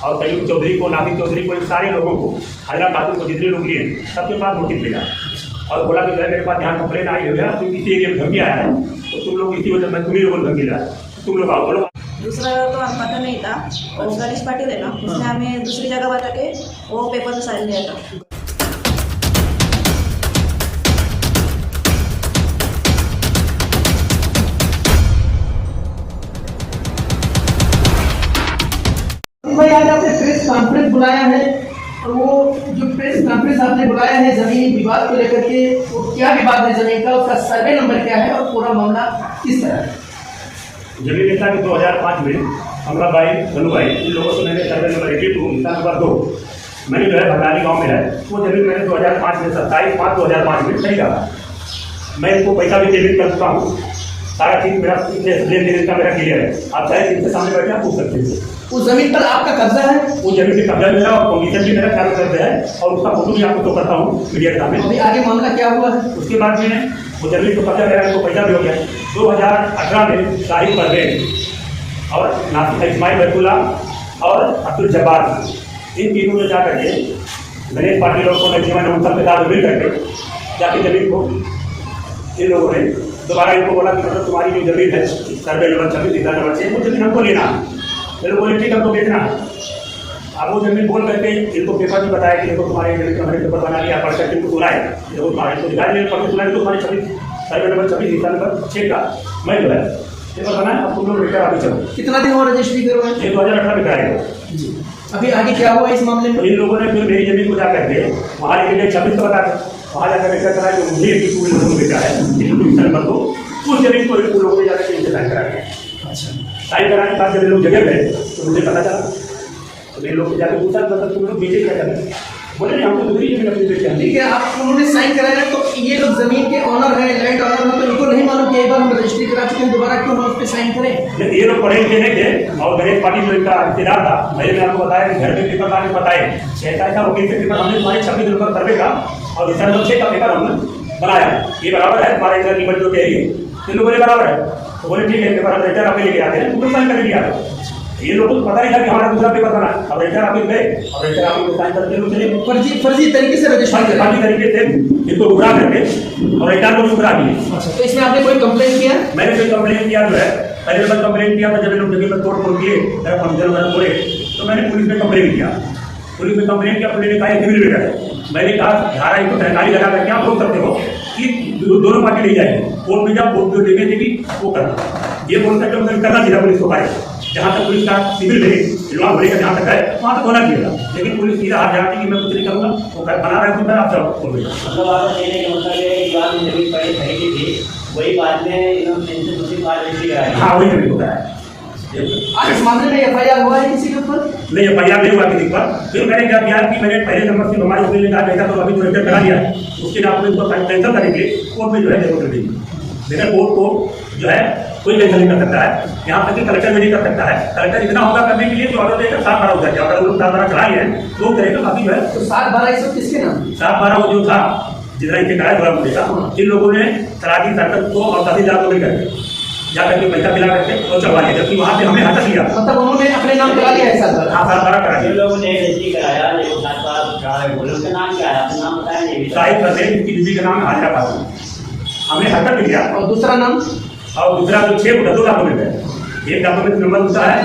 और तैयब चौधरी को, नाफिक चौधरी को, इन सारे लोगों को, हाजरा खातून को, जितने लोग लिए सबके पास नोटिस भेजा और बोला कि मेरे पास यहाँ कंप्लेन आई हुई है, तो किसी एरिया में धमकी आया है, तो तुम लोग इसी वजह से तुम्हें लोगों को धमकी दिला, तुम लोग आओ बोलो। दूसरा तो हम पता नहीं था, और गणेश पाटिल है ना, उसने हमें दूसरी जगह बता के वो पेपर में साइन दिया था। भाई आज आपने प्रेस कॉन्फ्रेंस बुलाया है, और वो जो प्रेस कॉन्फ्रेंस आपने बुलाया है जमीन विवाद को लेकर के, वो क्या विवाद है जमीन का, उसका सर्वे नंबर क्या है और पूरा मामला किस तरह है? जमीन नेता के 2005 में अमरा भाई, धनु भाई, इन लोगों से मैंने सर्वे नंबर 82 हिस्सा नंबर 2 मैंने जो है भंडारी गाँव में है, वो जमीन मैंने 2005 में 27/5/2005 में खरीदा था। मैं इनको पैसा भी पेमेंट कर चुका हूँ, सारा चीज मेरा लेन देन का मेरा क्लियर है। आप चाहे इनके सामने बैठे आप पूछ सकते हैं। उस जमीन पर आपका कब्जा है? वो जमीन पे कब्जा मेरा और कमीशन भी मेरा चालू कर दिया है, और उसका फोटो भी आपको तो करता हूँ मीडिया के सामने। अभी आगे मामला क्या हुआ है? उसके बाद में वो जमीन को कब्जा मेरा, इनको पैसा भी हो गया। 2018 में शाहिद परवेज और नासिर इस्माइल बैतुल्ला और अब्दुल जब्बार, इन तीनों ने जा करके गणेश पाटिल और नजीमान सबके साथ मिल करके जाके जमीन को इन लोगों ने दोबारा इनको बोला कि मतलब तुम्हारी जो जमीन है सर्वे नंबर 26 हिस्सा नंबर 6 वो जमीन हमको लेना है। फिर बोले ठीक हमको बेचना है। अब वो जमीन बोल करके इनको पेपर भी बताया कि देखो तुम्हारे जमीन का हमने पेपर बना लिया, पढ़ करके इनको सुना है, देखो तुम्हारे को दिखाई पढ़ के सुना है, तो तुम्हारे 26 सर्वे नंबर 26 हिस्सा नंबर 6 का मैं जो है पेपर बनाया, अब तुम लोग लेकर आगे चलो। कितना दिन हुआ रजिस्ट्री करवाए? ये 2018 में कराएगा। अभी आगे क्या हुआ इस मामले में? इन लोगों ने फिर मेरी जमीन को जा करके वहाँ लेके 26 को बता दें, वहाँ जाकर ऐसा करा कि मुझे कि पूरे लोगों ने बेचा है नंबर को, उस जमीन को उन लोगों ने जाकर इनसे साइन करा दिया। अच्छा, साइन कराने के बाद जब लोग जगह गए तो मुझे पता चला, तो मेरे लोग जाकर पूछा मतलब तुम लोग बेचे क्या करें, बोले नहीं हमको दूसरी जमीन अपनी बेचा। ठीक है, आप उन्होंने साइन कराया तो ये लोग जमीन के ऑनर है, लैंड ऑनर है, तो इनको नहीं मालूम कि एक बार हम रजिस्ट्री करा चुके हैं, दोबारा क्यों हम उस पर साइन करें? ये लोग पढ़े लिखे नहीं थे, और गणेश पाटिल जो इनका रिश्तेदार था, मैंने आपको बताया कि घर में पेपर लाने बताए, ऐसा वकील से पेपर हमने तुम्हारे 26 नंबर सर्वे का और हिस्सा नंबर 6 का पेपर हमने बनाया, ये बराबर है तुम्हारे इधर निबल जो कह रही है, इन लोगों ने बराबर है, तो बोले ठीक है पेपर हम रेटर आप लेके आते हैं, तुमने साइन कर दिया। ये लोगों को पता नहीं था कि हमारा दूसरा पेपर बना, अब रेटर आप गए और रेटर आप साइन करके लोग चले फर्जी तरीके से रजिस्ट्री फर्जी तरीके से इनको गुमराह करके और रेटर को भी गुमराह किए। अच्छा, तो इसमें आपने कोई कंप्लेंट किया? मैंने कोई कंप्लेंट किया जो है, पहले नंबर कंप्लेंट किया था जब लोग जगह पर तोड़ फोड़ किए फंक्शन वगैरह तोड़े, तो मैंने पुलिस में कंप्लेंट किया। पुलिस में कंप्लेंट किया, पुलिस ने कहा सिविल मैटर है। मैंने कहा धारा 143 लगा करके आप बोल सकते हो कि दोनों पार्टी नहीं जाएगी, कोर्ट में जाओ, कोर्ट जो देखे देगी वो करना, ये बोल सकते हो करना चाहिए पुलिस को पाए। जहाँ तक पुलिस का सिविल है इल्वाम भरेगा, जहाँ तक है वहाँ तक होना चाहिए, लेकिन पुलिस सीधा हाथ जाती कि मैं कुछ नहीं करूँगा, वो बना रहा है तो आप जाओ बोल रहे। मतलब आप कहने का मतलब है कि बाद में जमीन पड़ी खरीदी थी, वही बाद में इन्होंने इनसे दूसरी बार रजिस्ट्री कराई। हाँ वही जमीन होता है। आज इस मामले में एफआईआर हुआ है किसी के ऊपर? नहीं एफआईआर नहीं हुआ किसी पर। फिर मैंने क्या किया कि मैंने पहले नंबर से हमारे वकील ने कहा बेटा तो अभी तो रजिस्टर करा दिया, उसके डॉक्यूमेंट को कैंसिल करेंगे, कोर्ट में जो है जरूर कर देंगे, लेकिन कोर्ट को जो है कोई कैंसिल नहीं कर सकता है, यहाँ तक कि कलेक्टर भी नहीं कर सकता है। कलेक्टर इतना होगा करने के लिए जो ऑर्डर देकर 7/12 हो जाए, अगर लोग 7/12 चढ़ाई है तो करेगा, बाकी जो है तो 7/12 सब किसके नाम? 7/12 वो जो था जितना इनके कराया थोड़ा मुझे था, इन लोगों ने तलाटी सर्कल को और तहसीलदार को मिलकर जाकर के पैसा दिला करके और चढ़वा लिया, जबकि वहाँ पे हमने हटक लिया। मतलब उन्होंने अपने नाम करा लिया है 7/12? हाँ 7/12 करा जो दिया। लोगों ने रजिस्ट्री कराया, जो 7/12 चढ़ाए बोले उनका नाम क्या है? अपना नाम बताया नहीं। शाहिद परवेज की बीवी का नाम है हाजरा खातून, हमने हटक लिया। और दूसरा नाम? और दूसरा जो 6 2 डॉक्यूमेंट है, एक डॉक्यूमेंट नंबर दूसरा है,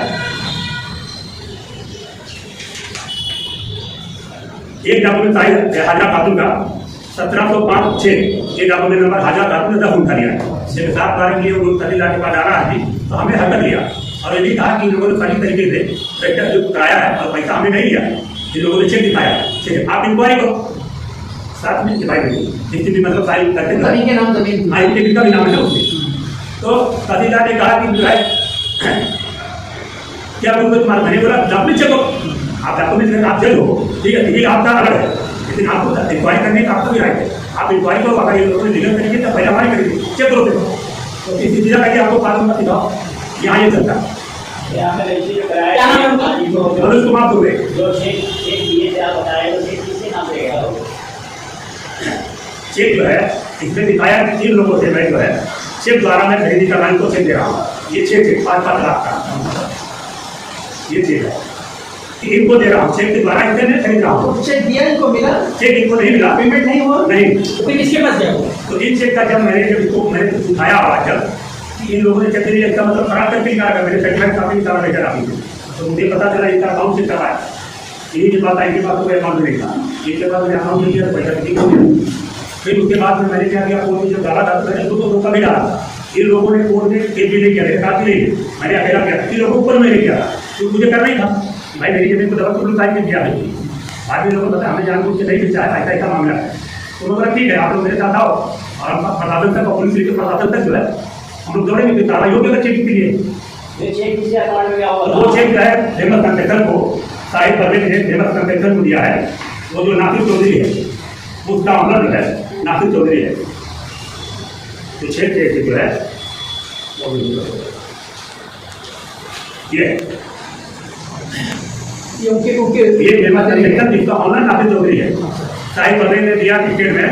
एक डॉक्यूमेंट शाहिद हाजरा खातून का 1705/6, ये डॉक्यूमेंट नंबर हाजरा खातून ने 10 उठा लिया है। जब 7/12 के लिए उन्होंने तहसीलदार के पास आना है तो हमने हटक लिया और ये भी कहा कि इन लोगों ने सही तरीके से ट्रैक्टर जो कराया है और पैसा हमने नहीं लिया, इन लोगों ने चेक दिखाया, चेक आप इंक्वायरी करो, 7 मिनट दिखाई देगी जिससे भी मतलब साइन करते जमीन के नाम जमीन आई टेक्निक का भी नाम है उसमें। तो तहसीलदार ने कहा कि जो है क्या बोलते तुम्हारा, मैंने बोला डॉक्यूमेंट चेक करो, आप डॉक्यूमेंट आप चेक हो, ठीक है, ठीक है आपका अलग है, लेकिन आपको इंक्वायरी करने का आपका भी राइट है, आप इंक्वायरी करो, अगर ये लोगों ने लीगल करेंगे तो पहले हमारी करेंगे, चेक करो देखो, तो किसी चीज़ का आपको पास मत दिखाओ, यहाँ ये चलता है। यहाँ पे रजिस्ट्री कराया मनोज कुमार दुबे जो चेक दिए थे आप बताए, तो चेक किसके नाम पे गया? चेक जो है इसमें दिखाया कि 3 लोगों से मैं जो है चेक द्वारा मैं खरीदी करना इनको चेक दे रहा हूँ, ये चेक है 5-5 लाख का, ये चेक है इनको दे रहा हूँ, चेक के द्वारा इनसे मैं खरीद रहा हूँ। तो चेक दिया, इनको मिला, चेक इनको नहीं मिला, पेमेंट नहीं हुआ, नहीं। तो फिर किसके पास गया? तो इन चेक का जब मैंने उठाया आवाज, जब इन लोगों ने चेक दिया, इसका मतलब खराब करके निकाला, मेरे सेटलमेंट काफी सारा लेकर आ गई, तो मुझे पता चला इनका अकाउंट से चला है। यही के बाद इनके पास कोई अकाउंट नहीं था, इसके बाद मैंने अकाउंट नहीं किया, पैसा किसी को दिया। फिर उसके बाद में मैंने क्या किया, कोर्ट में जब डाला था तो मैंने उसको धोखा भी डाला। इन लोगों ने कोर्ट में केस भी नहीं किया, मेरे साथ नहीं, मैंने अकेला किया, इन लोगों ऊपर मैंने किया, तो मुझे करना ही था भाई, मेरी जमीन को दबा तो साइड में किया है। बाद में लोगों को पता हमें जानबूझ के नहीं मिलता है, ऐसा मामला है। तो उन्होंने बोला ठीक है, आप लोग मेरे साथ आओ, और प्रशासन तक, पुलिस के प्रशासन तक जो है हम लोग दौड़ेंगे, ताला योग्य चेक के लिए। चेक किसी अकाउंट में क्या होगा? वो चेक है फेमस कंस्ट्रक्शन को, साहिब परवेज ने फेमस कंस्ट्रक्शन को दिया है, वो जो नासिर चौधरी है, उसका ऑनर जो है नासिर चौधरी है। तो चेक जो है ये फेमस कंस्ट्रक्शन जिसका ऑनर नासिर चौधरी है, साहिब परवेज ने दिया टिकट में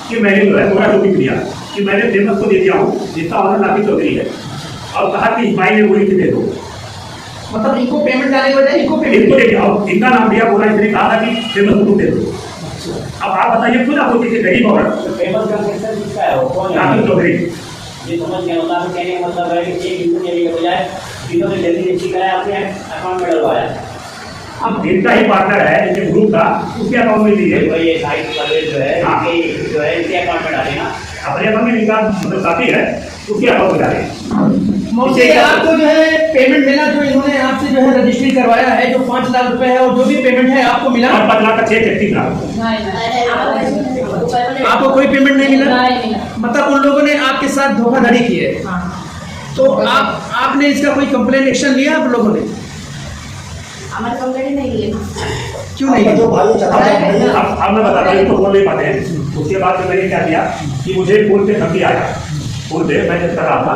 कि मैंने जो है पूरा टॉपिक दिया कि मैंने फेमस को दे दिया हूँ, जिसका ऑनर नासिर चौधरी है, और कहा कि इस्माइल ने बोली दे दो। मतलब इनको पेमेंट जाने के बजाय इनको पेमेंट इनको लेके आओ, इनका नाम दिया, बोला इसने कहा था कि फेमस को दे दो। अब आप बताइए खुद, आपको किसी गरीब और फेमस कंस्ट्रक्शन किसका है, वो कौन नासिर है? चौधरी। ये समझ गया, मतलब कहने का मतलब है कि चेक इनको देने के बजाय इन्होंने जल्दी जल्दी कराया, अपने अकाउंट में डलवाया। अब इनका ही पार्टनर है, इनके ग्रुप का, उसके अकाउंट में दिए, तो ये साइड परवेज जो है, हाँ। जो है इनके अकाउंट में डाले ना, अपने अकाउंट में इनका मतलब काफी है, उसके अकाउंट में डाले। मौसी आपको जो है पेमेंट मिला, जो इन्होंने आपसे जो है रजिस्ट्री करवाया है, जो 5 लाख रुपए है, और जो भी पेमेंट है आपको मिला? और 5 लाख का चेक 31 लाख। आपको कोई पेमेंट नहीं मिला? मतलब उन लोगों ने आपके साथ धोखाधड़ी की है। तो आपने इसका कोई कंप्लेन एक्शन लिया आप लोगों ने? हमारे कंप्लेंट नहीं लिए। क्यों नहीं? अब मैं बताता हूँ, इनको बोल नहीं पाते हैं। उसके बाद में मैंने क्या किया कि मुझे फोन पे धमकी आया, फोन पे मैं जब कर रहा था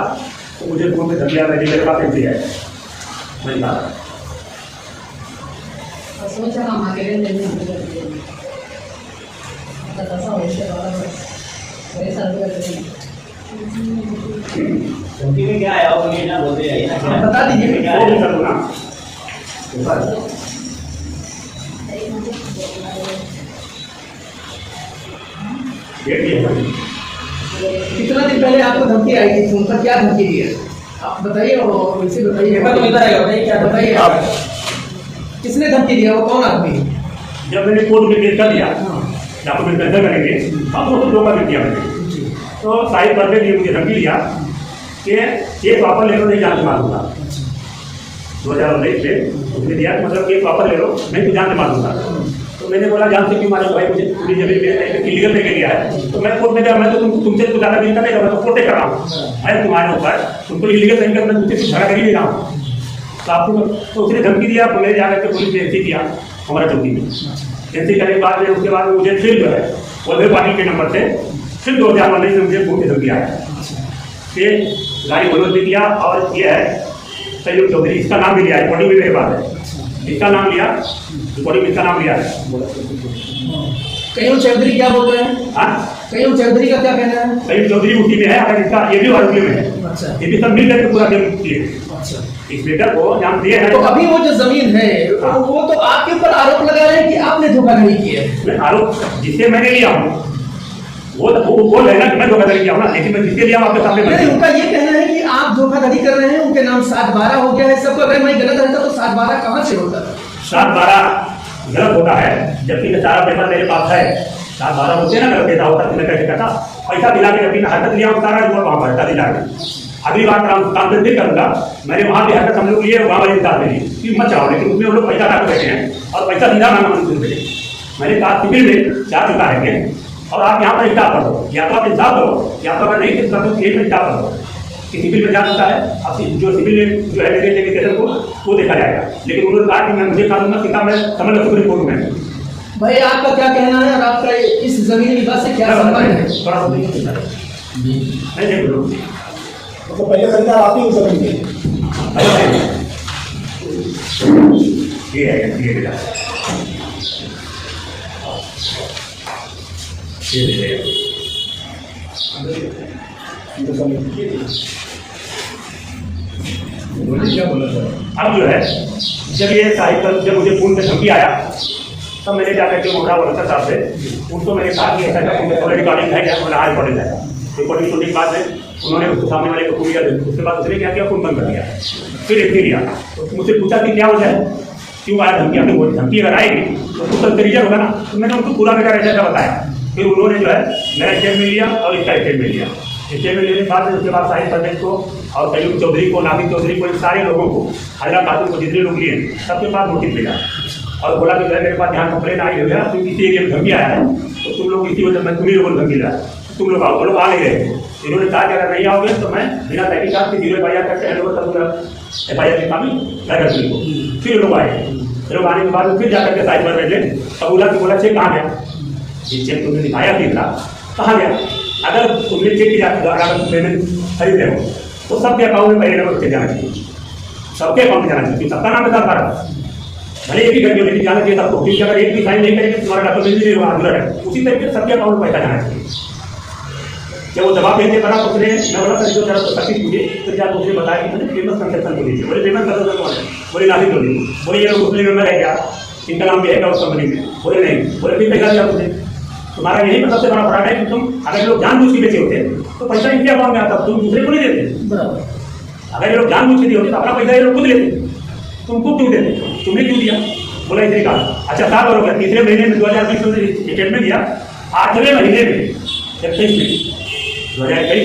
तो मुझे फोन पे धमकी आया, मेरे पास एंट्री है, मैंने कहा धमकी में क्या आया, वो ये ना बोलते रहिए ना, क्या बता दीजिए। क्या वो भी है? कर दूंगा। ये भी है। कितना दिन पहले आपको धमकी आई थी, फोन पर क्या धमकी दी है आप बताइए, और वैसे बताइए। बताइए क्या, बताइए आप, किसने धमकी दिया, वो कौन आदमी? जब मैंने कोर्ट में केस कर दिया, डॉक्यूमेंट कैंसिल करेंगे, अब वो धोखा भी किया मैंने। तो साहिब परवेज ने मुझे धमकी दिया कि केस वापस ले लो, नहीं जान से मारूंगा। 2019 से उसने दिया कि मतलब केस वापस ले लो, मैं तो जान से मारूंगा। तो मैंने बोला जान से क्यों मारे भाई, मुझे पूरी जमीन मेरे इलीगल लेके गया है, तो मैं कोर्ट में गया, मैं तो तुमसे तो ज़्यादा बिल करेगा, मैं तो कोर्टे कर रहा हूँ, मैं तुम्हारे ऊपर तुमको इलीगल नहीं कर, मैं तुमसे कुछ झगड़ा कर ही नहीं रहा हूँ। तो आपको तो उसने धमकी दिया, तो मैंने जाकर के पुलिस ने एंट्री किया हमारा चौकी में। एंट्री करने के बाद में उसके बाद में मुझे फिर जो है वल्लभ पाटिल के नंबर से फिर 2019 में मुझे फोन पे धमकी आया कि गाड़ी मनोज भी किया, और ये है सैयद चौधरी, इसका नाम भी लिया, रिकॉर्डिंग भी मेरे पास है, इसका नाम लिया, रिकॉर्डिंग में इसका नाम लिया है। कहीं चौधरी क्या बोल रहे हैं? हाँ, कहीं चौधरी का क्या कहना है? सैयद चौधरी उसी में है, अगर इसका ये भी आरोपी में है, अच्छा ये भी सब मिल करके पूरा जमीन किए अच्छा। इस लेटर को नाम दिए हैं। तो अभी वो जो जमीन है, हाँ। वो तो आपके ऊपर आरोप लगा रहे हैं कि आपने धोखाधड़ी की है। मैं आरोप जिससे मैंने लिया हूँ वो बोल रहे ना कि मैं धोखाधड़ी किया हूँ ना, लेकिन मैं जिसके लिया हूँ आपके सामने नहीं, उनका ये कहना है कि आप धोखाधड़ी कर रहे हैं, उनके नाम 7-12 हो गया है सबको। अगर मैं गलत रहता तो 7-12 कहाँ से होता? 7-12 गलत होता है, जबकि मैं सारा पेपर मेरे पास है। 7-12 होते ना गलत देता होता तो मैं कैसे करता, पैसा दिला के जबकि हरकत लिया हूँ, सारा रिपोर्ट वहाँ पर दिला के। अगली बार काम नहीं करूँगा, मैंने वहाँ भी हरकत हम लोग लिए, वहाँ वाले इंतजार मेरी कि मत चाहो, लेकिन उसमें हम लोग पैसा काट बैठे हैं और पैसा सीधा मांगा मैंने कहा सिविल में जा चुका है और आप यहाँ पर स्टाफ करो, या तो आप इंसाफ करो, या तो अगर नहीं कर सकते तो एक स्टाफ करो कि सिविल में जा चुका है। अब जो सिविल में जो है मेरे लेगिस्लेशन को वो देखा जाएगा, लेकिन उन्होंने कहा कि मैं मुझे कानून में सीखा, मैं समझ लो सुप्रीम कोर्ट में। भाई आपका क्या कहना है और आपका इस जमीन विवाद से क्या संबंध है? थोड़ा सा नहीं बोलो, तो पहले खरीदार आप ही हो सकेंगे। ये है ये क्या बोला सर? अब जो है जब ये साहिब जब मुझे फोन पे धमकी आया तब मैंने जाकर के मोहरा वर्कर साहब से उनको मैंने कहा कि ऐसा रिकॉर्डिंग है क्या? मैंने हाँ रिकॉर्डिंग है। रिकॉर्डिंग सुनने के बाद उन्होंने उसके सामने वाले को फोन किया, उसके बाद उसने क्या किया, फोन बंद कर दिया। फिर एक लिया तो मुझसे पूछा कि क्या वजह है, क्यों आया धमकी? आपने वो धमकी अगर आएगी तो कुछ रीजन होगा ना। तो मैंने उनको पूरा मेरा रीजन बताया। फिर उन्होंने जो है मेरा स्टेटमेंट लिया और इसका स्टेटमेंट लिया। स्टेटमेंट लेने के बाद उसके बाद साहिब परवेज को और तैयब चौधरी को, नासिर चौधरी को, इन सारे लोगों को, हाजरा खातून को, जितने लोग लिए सबके पास नोटिस भेजा और बोला कि मेरे पास यहाँ कंप्लेन आई हुई है, तुम किसी एरिया में धमकी आया है तो तुम लोग इसी वजह में तुम्हें लोगों को धमकी रहा तुम लोग आओ। लोग आ नहीं रहे। इन्होंने कहा कि अगर नहीं आओगे तो मैं बिना तहकीकात के 0 FIR करके FIR की कामी कर को। फिर लोग आए। लोग आने के बाद फिर जाकर के साइड पर बैठे और बोला चेक कहाँ गया? ये चेक तुमने दिखाया थी कहाँ गया? अगर तुमने चेक किया अगर पेमेंट खरीद रहे हो तो सबके अकाउंट में पहले नंबर जाना चाहिए, सबके अकाउंट में जाना चाहिए, सबका नाम बता पा रहा भले एक ही करके लेकिन जाना चाहिए सबको, क्योंकि अगर एक भी साइन नहीं करेंगे तुम्हारा डॉक्यूमेंट नहीं होगा है। उसी तरीके से सबके अकाउंट में पैसा जाना चाहिए। जब वो जवाब देने पड़ा तो उसने मैं बोला सर जो जरा तकलीफ मुझे फिर जाकर उसने बताया कि मैंने फेमस कंसेप्शन को लीजिए। बोले फेमस कंसेप्शन कौन है? बोले नासिर चौधरी। बोले ये लोग मुस्लिम मेंबर है क्या? इनका नाम भी है क्या उस कंपनी में? बोले नहीं। बोले फिर पैसा दिया तुझे? तुम्हारा यही सबसे बड़ा फर्क है कि तुम अगर लोग जानबूझ के बेचे होते तो पैसा इनके अकाउंट में आता, तुम दूसरे को नहीं देते। अगर ये लोग जानबूझ के दिए होते तो अपना पैसा ये लोग खुद लेते, तुमको क्यों देते? तुमने क्यों दिया? बोला इसने कहा अच्छा 7 बार हो गया। तीसरे महीने में 2020 में स्टेटमेंट दिया, 8वें महीने में 2021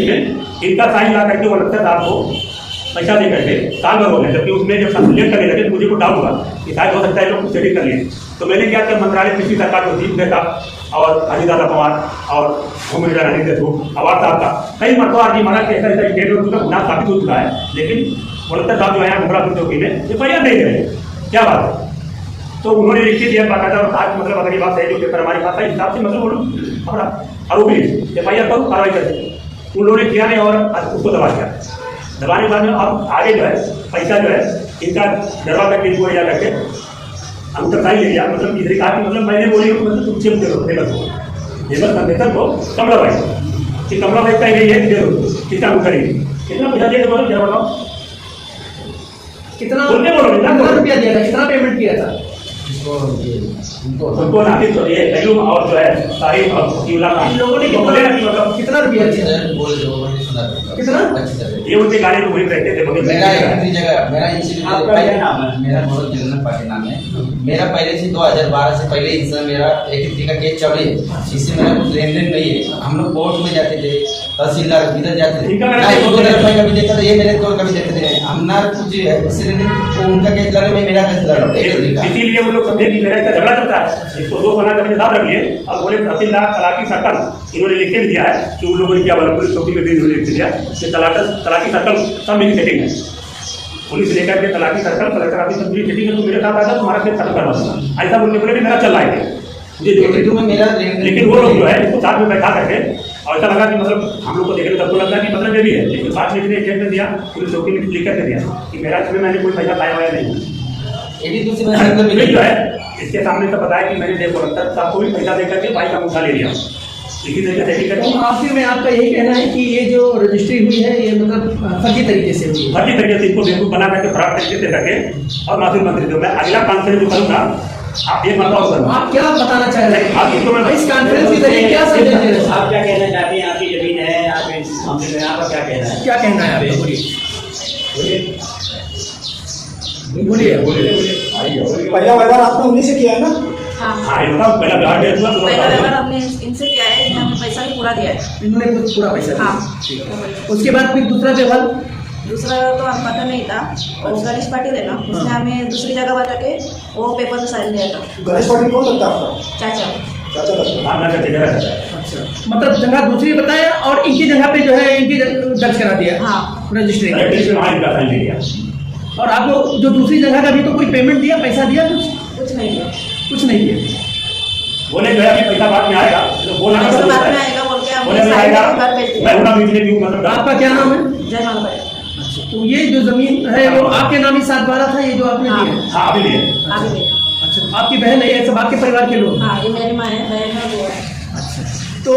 में इनका साइन ला करके वो लगता था आपको पैसा दे करके 7 बार हो गया। जबकि उसमें जब लेट करने लगे तो मुझे को डाउट हुआ कि शायद हो सकता है लोग सेटिंग कर लिए। तो मैंने क्या किया, मंत्रालय पिछली सरकार को चीफ था और अजीदादा पवार और होम मिनिस्टर अनिल देशमुख अवार साहब का कई मरतबा जी माना कि ऐसा स्टेट में गुनाह साबित हो चुका है, लेकिन मुलक्ता साहब जो है घुमरा चौकी में FIR नहीं दे रहे। क्या बात है? तो उन्होंने लिख के दिया बाकायदा और आज मतलब अगर ये बात है जो पेपर हमारी बात है हिसाब से मतलब वो लोग हमारा आरोपी FIR करो कार्रवाई करते उन लोगों ने किया नहीं और उसको दबा दिया। दबाने के बाद में अब आगे जो है पैसा जो है इनका दरवा करके इनको जा करके हम तक ले लिया। मतलब तीसरी कहा कि मतलब मैंने बोली मतलब तुम चिप दे दो फेमस कंसेप्शन को कमला भाई कि कमला भाई का ये दे दो कितना करेंगे कितना पैसा दे दो क्या बताओ कितना बोलो रुपया दिया था, कितना पेमेंट किया था? उनको नासिर चौधरी तैयब और जो है साहिब इन लोगों ने मतलब कितना रुपया दिया? कितना? ये उनके गाड़ी में वहीं रहते थे। मेरा बहुत जनरल पार्टी नाम है। मेरा पहले से 2012 से पहले इसमें मेरा एक का केस चल रही है, इससे मेरा कुछ लेन देन नहीं है। हम लोग कोर्ट में जाते थे, तहसीलदार इधर जाते थे, कभी देखा था ये मेरे को कभी देखते थे हम ना कुछ उनका केस लड़ में मेरा केस लड़। इसीलिए वो लोग समझे कि मेरा इसका झगड़ा चलता है, इसको 2 बना करके साथ रखिए। अब बोले तहसीलदार तलाकी सर्कल इन्होंने लिख के दिया है कि उन लोगों ने क्या बोला पुलिस चौकी में भी इन्होंने लिख दिया कि तलाकी सर्कल सब मेरी सेटिंग है। पुलिस लेकर के तलाकी सर्कल कलेक्टर ऑफिस में मेरी सेटिंग है, तो मेरे साथ आएगा तुम्हारा केस खत्म करवा दूंगा। ऐसा बोलने बोले मेरा चल रहा है लेकिन वो लोग जो है इसको साथ में बैठा करके और ऐसा लगा कि मतलब हम लोग को देखने सबको लगता है कि मतलब ये भी है, लेकिन बाद में इसने स्टेटमेंट दिया पुलिस चौकी में लिख करके दिया कि मेरा इसमें मैंने कोई पैसा लाया हुआ नहीं। जो है इसके सामने तो बताया कि मैंने देव कलेक्टर साहब को भी पैसा दे करके बाइक का मुद्दा ले लिया। इसी तरीके से तो आखिर में आपका यही कहना है कि ये जो रजिस्ट्री हुई है ये मतलब फर्जी तरीके से हुई है? फर्जी तरीके से इसको बेवकूफ बना करके खराब तरीके से रखे और मासूम मंत्री जो मैं अगला कॉन्फ्रेंस जो करूँगा आप एक मतलब आप क्या बताना चाह रहे हैं? आप इसको इस कॉन्फ्रेंस के जरिए क्या संदेश दे रहे हैं? आप क्या कहना चाहते हैं? आपकी जमीन है, आप हमसे आपका क्या कहना है? क्या कहना है आपका? बोलिए पहला व्यवहार आपने उन्हीं से किया है ना? हाँ पहला व्यवहार हमने इनसे किया है, इन्हें हमें पैसा भी पूरा दिया है। इन्होंने कुछ पूरा पैसा दिया? हाँ। उसके बाद फिर दूसरा व्यवहार? दूसरा तो हम पता नहीं था, और गणेश पाटिल है ना उसने हमें दूसरी जगह बता के वो पेपर में साइन दिया था। गणेश पाटिल कौन लगता है आपका? चाचा चाचा लगता है। अच्छा, मतलब जगह दूसरी बताया और इनकी जगह पे जो है इनकी दर्ज करा दिया। हाँ रजिस्ट्री। रजिस्ट्री और आपको जो दूसरी जगह का भी तो कोई पेमेंट दिया, पैसा दिया? कुछ नहीं दिया। कुछ नहीं दिया। बोले जो है कि पैसा बाद में आएगा तो बोलना पैसा बाद में आएगा बोल के बोले हमने में साइन आएगा करके घर भेज मैं दिया। होना बीच में मतलब आपका क्या नाम है? जय माला भाई। तो ये जो जमीन है वो आपके नाम ही 7/12 था, ये जो आपने हाँ। दिया है? हाँ अभी लिए आगे भी। अच्छा, आपकी बहन है, ये सब आपके परिवार के लोग? हाँ ये मेरी माँ है, बहन है, वो है। तो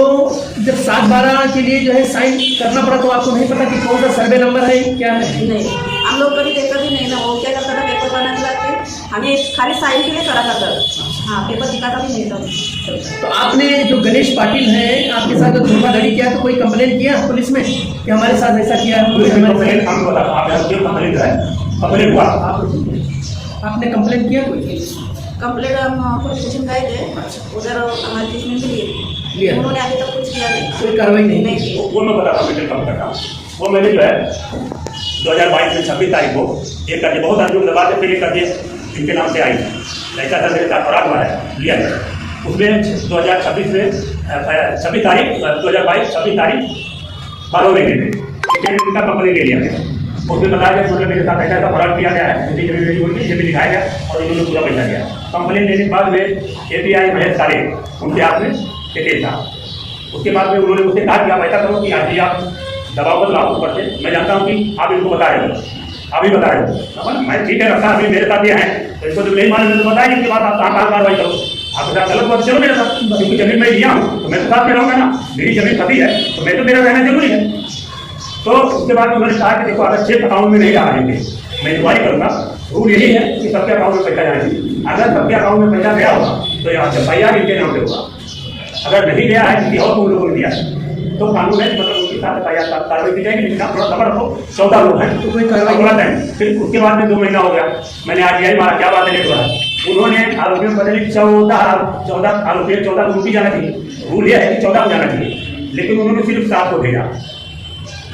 जब 7/12 के लिए जो है साइन करना पड़ा तो आपको नहीं पता कि कौन सा सर्वे नंबर है क्या है? नहीं हम लोग कभी देखा भी नहीं ना, वो क्या करता था पेपर बनाने लगते हमें खाली साइन के लिए खड़ा करता था। हाँ, पेपर दिखाता भी नहीं था। तो आपने जो गणेश पाटिल है आपके साथ जो धोखाधड़ी किया तो कोई कंप्लेन किया पुलिस में कि हमारे साथ ऐसा किया है? कंप्लेन हम बोला आप कंप्लेन कराए, कंप्लेन हुआ आपने कंप्लेन किया कोई? कंप्लेंट हम पुलिस स्टेशन गए थे, उधर हमारे ट्रीटमेंट के लिए लिया। उन्होंने अभी तक कुछ किया नहीं। कोई कार्रवाई नहीं नहीं की। वो मैं बता रहा हूँ मेरे काम करता हूँ। वो मैंने जो है 2022 में 26 तारीख को एक करके बहुत आदमी दबा के फिर एक करके इनके नाम से आई ऐसा था मेरे साथ अपराध हुआ है लिया है। उसमें 2026 में 26 तारीख 2022 26 तारीख 12 महीने में इनका कंप्लेन ले लिया गया। उसमें बताया गया मतलब मेरे साथ ऐसा अपराध किया गया है, ये भी दिखाया गया और इन्होंने पूरा पैसा दिया। कंप्लेन लेने के बाद में API महेश सारे उनके हाथ में केस था। उसके बाद में उन्होंने मुझसे कहा कि आप ऐसा करो कि आज ही आप दबाव को लाओ ऊपर से, मैं जानता हूँ कि आप इनको बता रहे हो, आप ही बता रहे हो। मैं ठीक है रखा अभी मेरे साथ ये हैं तो इनको जब नहीं मालूम तो बताया इसके बाद आप कहाँ कार्रवाई करो। आपके साथ गलत बात चलो मेरे साथ, क्योंकि जमीन मैं लिया हूँ तो मैं तो साथ में रहूँगा ना, मेरी जमीन खती है तो मैं तो मेरा रहना जरूरी है। तो उसके बाद उन्होंने कहा कि देखो अगर चेक अकाउंट में नहीं आ रहे मैं इंक्वायरी करूँगा। रूल यही है कि सबके अकाउंट में पैसा जाना चाहिए। अगर सबके अकाउंट में पैसा गया होगा तो यहाँ FIR इनके नाम पे होगा, अगर नहीं गया है किसी और को उन लोगों ने दिया है तो कानून है मतलब उनके साथ FIR कार्रवाई की जाएगी। लेकिन आप थोड़ा सबर रखो, 14 लोग हैं तो कोई कार्रवाई थोड़ा टाइम। फिर उसके बाद में 2 महीना हो गया, मैंने RTI मारा, क्या बात है लेट रहा है। उन्होंने आरोपियों को बदले 14 आरोपी 14 को जाना चाहिए, रूल यह है कि 14 को जाना चाहिए, लेकिन उन्होंने सिर्फ 7 को भेजा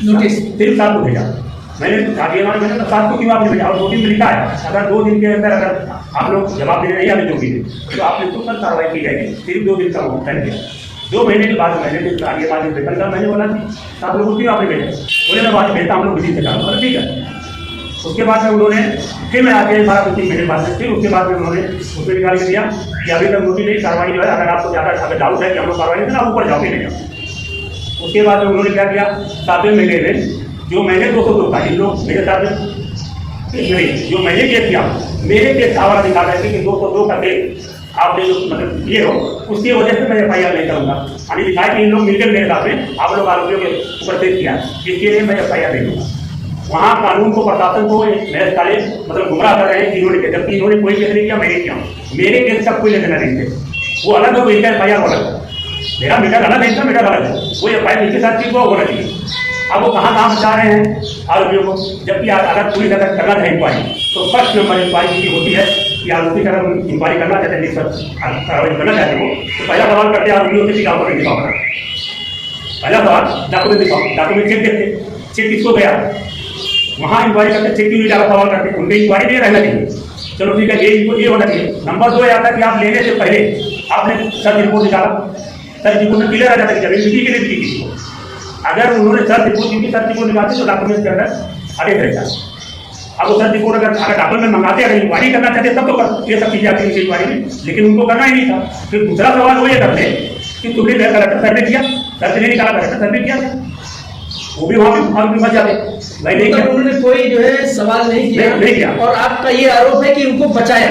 नोटिस, सिर्फ 7 को भेजा। मैंने मैंने 7 को क्यों आपने भेजा और नोटिस में लिखा है अगर 2 दिन के अंदर अगर आप लोग जवाब देने नहीं आते 2 दिन तो आपने तो कल कार्रवाई की जाएगी। सिर्फ 2 दिन का टाइम दिया। 2 महीने के बाद मैंने आगे बाद वेतन का मैंने बोला कि 7 लोगों क्यों आपने भेजा, बोले मैं बाद भेजता हम लोग बिजी से काम करो, ठीक है। उसके बाद में उन्होंने फिर मैं आके 12-3 महीने बाद में फिर उसके बाद में उन्होंने उसमें निकाल के दिया कि अभी तक नोटिस नहीं, कार्रवाई जो है अगर आपको ज़्यादा अगर डाउट है कि हम लोग कार्रवाई नहीं आप ऊपर जाओगे नहीं जाओ। उसके बाद में उन्होंने क्या किया 7वें महीने में जो मैंने 202 का इन लोग मेरे साथ नहीं जो मैंने केस किया मेरे केस का आवाज़ निकाला है कि 202 का केस आपने जो मतलब ये हो उसकी वजह से मैं FIR नहीं करूँगा। यानी दिखाया कि इन लोग मिलकर मेरे साथ में आप लोग आरोपियों के ऊपर पेश किया जिसके लिए मैं FIR नहीं दूँगा। वहाँ कानून को प्रशासन को मेरे साले मतलब गुमराह कर रहे हैं कि इन्होंने जबकि इन्होंने कोई केस नहीं किया, मैंने किया। मेरे केस का कोई लेना नहीं थे, वो अलग है, वो इनका FIR अलग है, मेरा मीटर अलग है, इनका मीटर अलग है, वो FIR इनके साथ चीज वो होना चाहिए। अब वो कहाँ बचा रहे हैं आरोपियों को, जबकि अगर पुलिस अगर करना चाहे इंक्वायरी तो फर्स्ट नंबर इंक्वायरी की होती है कि आरोपी का अगर इंक्वायरी करना चाहते हैं कार्रवाई करना चाहते हो तो पहला सवाल करते हैं आरोपियों से डॉक्यूमेंट दिखाओ। पहला सवाल डॉक्यूमेंट दिखाओ, डॉक्यूमेंट चेक देखते, चेक किसको गया वहाँ इंक्वायरी करते, चेक क्यों नहीं ज़्यादा सवाल करते, उनके इंक्वायरी नहीं रहना चाहिए। चलो ठीक है, ये होना चाहिए। नंबर 2 आता है कि आप लेने से पहले आपने सर्च रिपोर्ट निकाला, सर्च रिपोर्ट में क्लियर आ जाता है कि जमीन बिकी के लिए बिकी किसी को। अगर उन्होंने सर्च रिपोर्ट की सर्च रिपोर्ट निकालते तो डॉक्यूमेंट के अंदर आगे रहेगा। अब वो सर्च रिपोर्ट अगर डॉक्यूमेंट मंगाते अगर इंक्वायरी करना चाहते तब तो ये सब चीजें आती है इंक्वायरी में, लेकिन उनको करना ही नहीं था। फिर दूसरा सवाल वो ये करते कि तुमने कलेक्टर सर्वे किया, सर्च नहीं निकाला, कलेक्टर सर्वे किया, वो भी वहाँ पे मच जाते। भाई नहीं किया, उन्होंने कोई जो है सवाल नहीं किया। और आपका ये आरोप है कि उनको बचाया।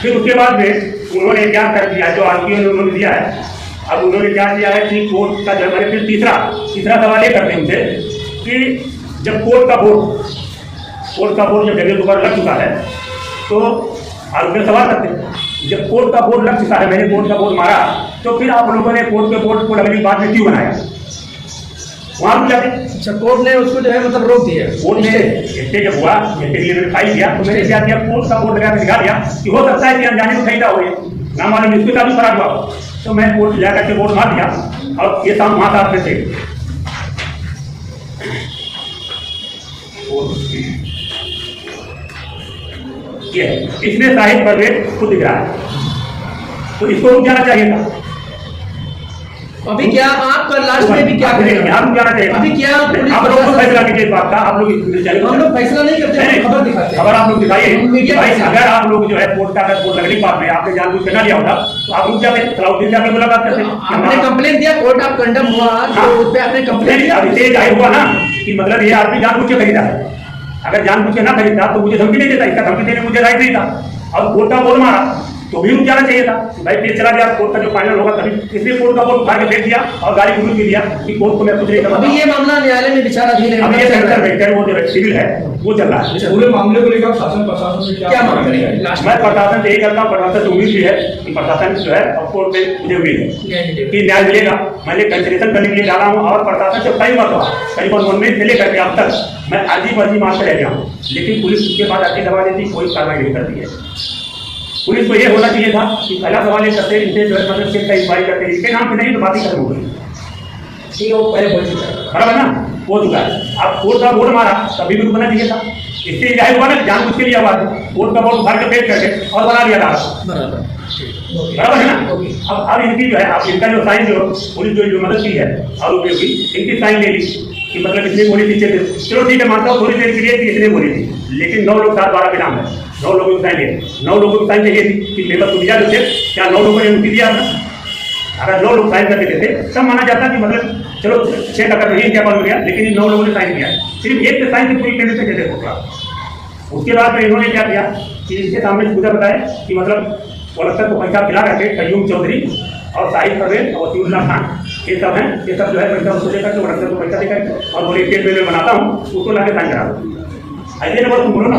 फिर उसके बाद में उन्होंने क्या कर दिया जो आरोपियों ने उन्होंने दिया है। अब उन्होंने क्या किया है कि कोर्ट का जो हमारे फिर तीसरा सवाल ये करते हैं उनसे कि जब कोर्ट का बोर्ड जब जगह दोबारा लग चुका है तो आरोपी सवाल करते हैं जब कोर्ट का बोर्ड लग चुका है, मैंने कोर्ट का बोर्ड मारा तो फिर आप लोगों ने कोर्ट के बोर्ड को लगने के बाद में क्यों बनाया वहाँ भी जाते। अच्छा, कोर्ट ने उसको जो है मतलब रोक दिया। कोर्ट ने ऐसे जब हुआ ऐसे लिए मैंने फाइल किया तो मैंने क्या किया कोर्ट का बोर्ड लगा के दिखा दिया कि हो सकता है कि अनजाने को खरीदा हो ना मालूम इसके साथ भी खराब हुआ। तो मैं कोर्ट जा करके बोर्ड मार दिया और ये सब वहाँ साथ में थे। ये इसमें साहिब परवेज खुद दिख रहा है तो इसको रुक जाना चाहिए था। अभी क्या आपका लास्ट में भी क्या करेंगे? हम जाना चाहिए अभी क्या आप लोग को फैसला कीजिए इस बात का। आप लोग हम लोग फैसला नहीं करते हैं, खबर दिखाते हैं। खबर आप लोग दिखाइए भाई। अगर आप लोग जो है कोर्ट का अगर कोर्ट लगने के बाद में आपने जानबूझ कर ना दिया होता तो आप रुक जाते, सलाउद्दीन जाके मुलाकात करते। आपने कंप्लेन दिया, कोर्ट ऑफ कंडम हुआ तो उस पे आपने कंप्लेन दिया। अब इसे जाहिर हुआ ना कि मतलब ये आदमी जानबूझ के खरीदा है। अगर जानबूझ के ना खरीदा तो मुझे धमकी नहीं देता, इसका धमकी देने मुझे राइट नहीं था। और कोर्ट का बोर्ड मारा तो भी रुक जाना चाहिए था कि भाई केस चला गया, कोर्ट का जो फाइनल होगा तभी, इसलिए कोर्ट का बोर्ड उठा के फेंक दिया और गाड़ी को भी दिया कि कोर्ट को मैं कुछ नहीं कर अभी ये मामला न्यायालय में विचाराधीन है। अभी ये सेंटर वेक्टर वो जो सिविल है वो चल रहा है। पूरे मामले को लेकर शासन प्रशासन से क्या मांग करेंगे लास्ट मैं प्रशासन से यही करता हूँ, प्रशासन से उम्मीद भी है कि प्रशासन जो है और कोर्ट पे मुझे उम्मीद है कि न्याय मिलेगा। मैंने कंसिलेशन करने के लिए डाला हूँ और प्रशासन से कई बार कई बार से लेकर के अब तक मैं अर्जी फर्जी मार कर रह गया हूँ, लेकिन पुलिस उसके बाद अर्जी दबा देती, कोई कार्रवाई नहीं करती है। पुलिस को ये होना चाहिए था कि पहला सवाल ये करते इनसे जो है मतलब सिर्फ इंक्वायरी करते, इसके नाम पे नहीं तो बात ही खत्म हो गई। ठीक है, वो पहले बोल चुका है, बराबर ना, हो चुका है। अब कोर्ट का बोर्ड मारा तभी भी रुकना चाहिए था, इससे जाहिर हुआ ना जान उसके लिए आवाज कोर्ट का बोर्ड उखाड़ के फेंक करके और बना दिया था। बराबर है ना। अब इनकी जो है अब इनका जो साइन जो पुलिस जो मदद की है आरोपियों की, इनकी साइन ले ली कि मतलब इसने गोली पीछे थे, चलो ठीक है मानता हूँ थोड़ी देर के लिए कि इसने गोली थी, लेकिन 9 लोग 7-12 के नाम है, 9 लोगों की साइन लिए, 9 लोगों की साइन चाहिए थी कि पेपर को दिया जो थे, क्या 9 लोगों ने उनकी दिया था? अगर 9 लोग साइन करके देते तब माना जाता कि मतलब चलो 6 टक्कर नहीं क्या हो गया, लेकिन इन 9 लोगों ने साइन किया है, सिर्फ एक के साइन से पूरी पेमेंट से कैसे होगा। उसके बाद में इन्होंने क्या किया कि इसके सामने पूजा बताया कि मतलब वलस्तर को पैसा खिला करके कयूम चौधरी और साहिब परवेज और वसीउल्लाह खान ये सब हैं, ये सब जो है पैसा उसको लेकर के वलस्तर को पैसा देकर और बोले केस में बनाता हूँ उसको लाके साइन करा दो। ऐसे ना तुम बोलो ना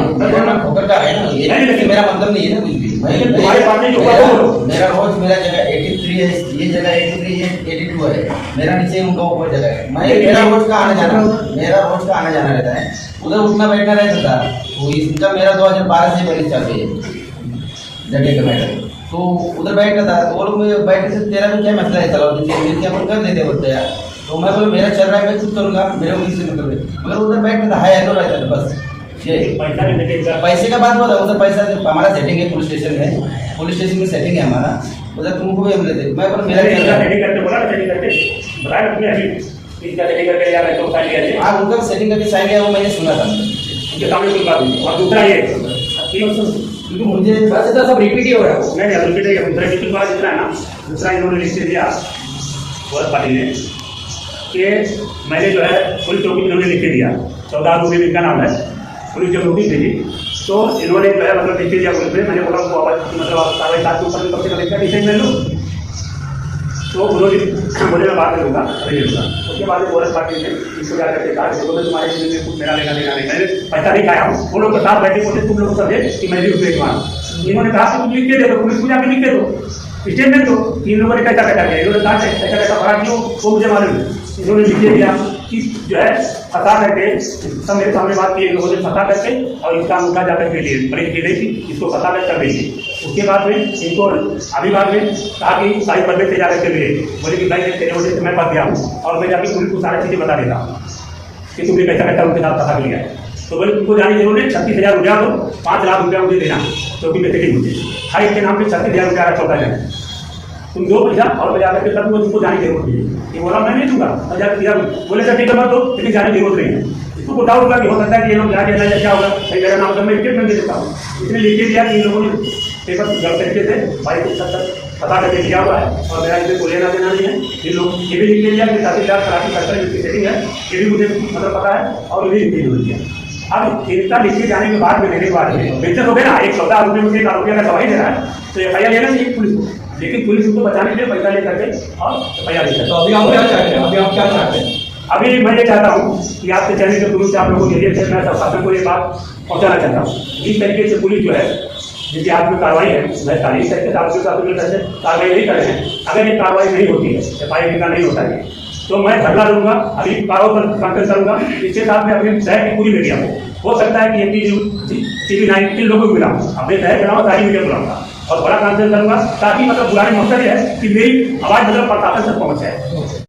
ठोकर का है ना ये, लेकिन मेरा मतलब नहीं है ना कुछ भी। तुम्हारे पास नहीं जो हुआ वो बोलो। मेरा रोज मेरा जगह 83 है, ये जगह 83 है, 82 है, मेरा नीचे उनका ऊपर जगह है। मैं मेरा रोज का आना जाना रहता है, उधर उठना बैठना रहता था। तो इसका मेरा 2012 से बड़ी चल रही है जगह का मैटर, तो उधर बैठा था तो वो लोग मुझे बैठने से तेरा भी क्या मसला है, चलो मिल के अपन कर देते बोलते यार। तो मैं बोला मेरा चल रहा है मैं खुद करूँगा, मेरे को किसी मतलब है, मगर उधर बैठना था, हाई हेलो रहता था बस। ये पैसे का बात बोला, उधर पैसा हमारा सेटिंग है, पुलिस स्टेशन में सेटिंग है हमारा, उधर तुमको भी हम लेते। मैं बोला मेरा सेटिंग करके बोला ना, सेटिंग करके बताया तुमने अभी इसका सेटिंग करके यार तो साइन लिया थे। हाँ उनका सेटिंग करके साइन किया वो मैंने सुना था उनके सामने कोई बात नहीं। और दूसरा ये मुझे वैसे तो सब रिपीट ही हो रहा है। नहीं रिपीट है, दूसरा की बात इतना है ना, दूसरा इन्होंने लिख दिया गौरव पाटिल ने कि मैंने जो है पुलिस चौकी इन्होंने लिख के दिया, 14 आरोपी इनका नाम है, पुलिस जो नोटिस भेजी तो इन्होंने जो है मतलब लिख के दिया पुलिस में। मैंने बोला उनको मतलब कार्रवाई 7 के ऊपर कब से कब इसका डिसीजन ले लो, तो उन्होंने बोले मैं बात करूँगा अभी लूँगा। उसके बाद गौरव पाटिल ने इसको जा करके कहा कि तुम्हारे जिले में कुछ मेरा लेना देना नहीं, मैंने पैसा नहीं खाया हूँ। वो लोग के साथ बैठे बोलते तुम लोग समझे कि मैं भी उसमें इन्होंने कहा कि तुम लिख के दे दो, पुलिस को जाकर लिख के दो, स्टेटमेंट दो। इन लोगों ने कैसा कैसा किया, इन्होंने कहा कैसा कैसा भरा क्यों वो मुझे मालूम है। इन्होंने लिख के दिया कि जो है फंसा करके सब मेरे सामने बात की, लोगों ने फंसा करके और इसका मुद्दा जाकर के लिए बड़ी की गई थी, इसको फंसा कर कर गई। उसके बाद में इनको अभी बाद में कहा कि साहिब परवेज से जाकर के लिए बोले कि भाई तेरे वजह से मैं फंस गया हूँ और मैं जाकर पुलिस को सारी चीज़ें बता देता हूँ कि तुमने कैसा कैसा उनके साथ फंसा लिया है। तो बोले तुमको जाने जरूर है, 36,000 रुपया दो, 5 लाख रुपया मुझे देना चौकी में सेटिंग मुझे हर एक के नाम पे 36,000 रुपया 14 जन तुम दो पैसा और बजा करके तब तुमको जाने की जरूरत नहीं है। ये बोला मैं नहीं दूंगा, बोले सर ठीक है मत दो, लेकिन जाने की जरूरत नहीं है। इसको डाउट होगा कि हो सकता है कि ये लोग जाके ना क्या होगा, सही मेरा नाम मैं स्टेटमेंट दे देता हूँ। इसने लिख के दिया कि इन लोगों ने पेपर गलत तरीके से 22 पता करके दिया हुआ है और मेरा इसमें कोई लेना देना नहीं है। इन लोग ये भी लिख के दिया कि 37,000 खराबी फैक्टर जिसकी सेटिंग है ये भी मुझे मतलब पता है और ये भी लिख के जरूर दिया। अब इनका लिखे जाने के बाद में मेरे बाद बेचत हो गया ना, 14 आरोपी में 1 आरोपी का गवाही दे रहा है तो FIR लेना चाहिए पुलिस को, लेकिन पुलिस उनको बचाने के लिए पैसा ले करके और FIR लेकर। तो अभी आप क्या चाहते हैं, अभी आप क्या चाहते हैं? अभी मैं ये चाहता हूँ कि आपके चैनल के थ्रू से आप लोगों के लिए मैं शासन को ये बात पहुँचाना चाहता हूँ। जिस तरीके से पुलिस जो है जिनकी हाथ में कार्रवाई है, मैं तारीख तरीके से आपके साथ कार्रवाई नहीं कर रहे हैं, अगर ये कार्रवाई नहीं होती है, FIR का नहीं होता है तो मैं धरना दूंगा, अभी कार्रवाई पर कॉन्फ्रेंस करूंगा। इसके साथ में अपने शहर की पूरी मीडिया को हो सकता है कि TV9 के लोगों को बुलाऊँ, अपने शहर के अलावा सारी मीडिया बुलाऊंगा और बड़ा कॉन्फ्रेंस करूंगा ताकि मतलब बुलाने मकसद है कि मेरी आवाज़ मतलब प्रशासन तक पहुँच जाए।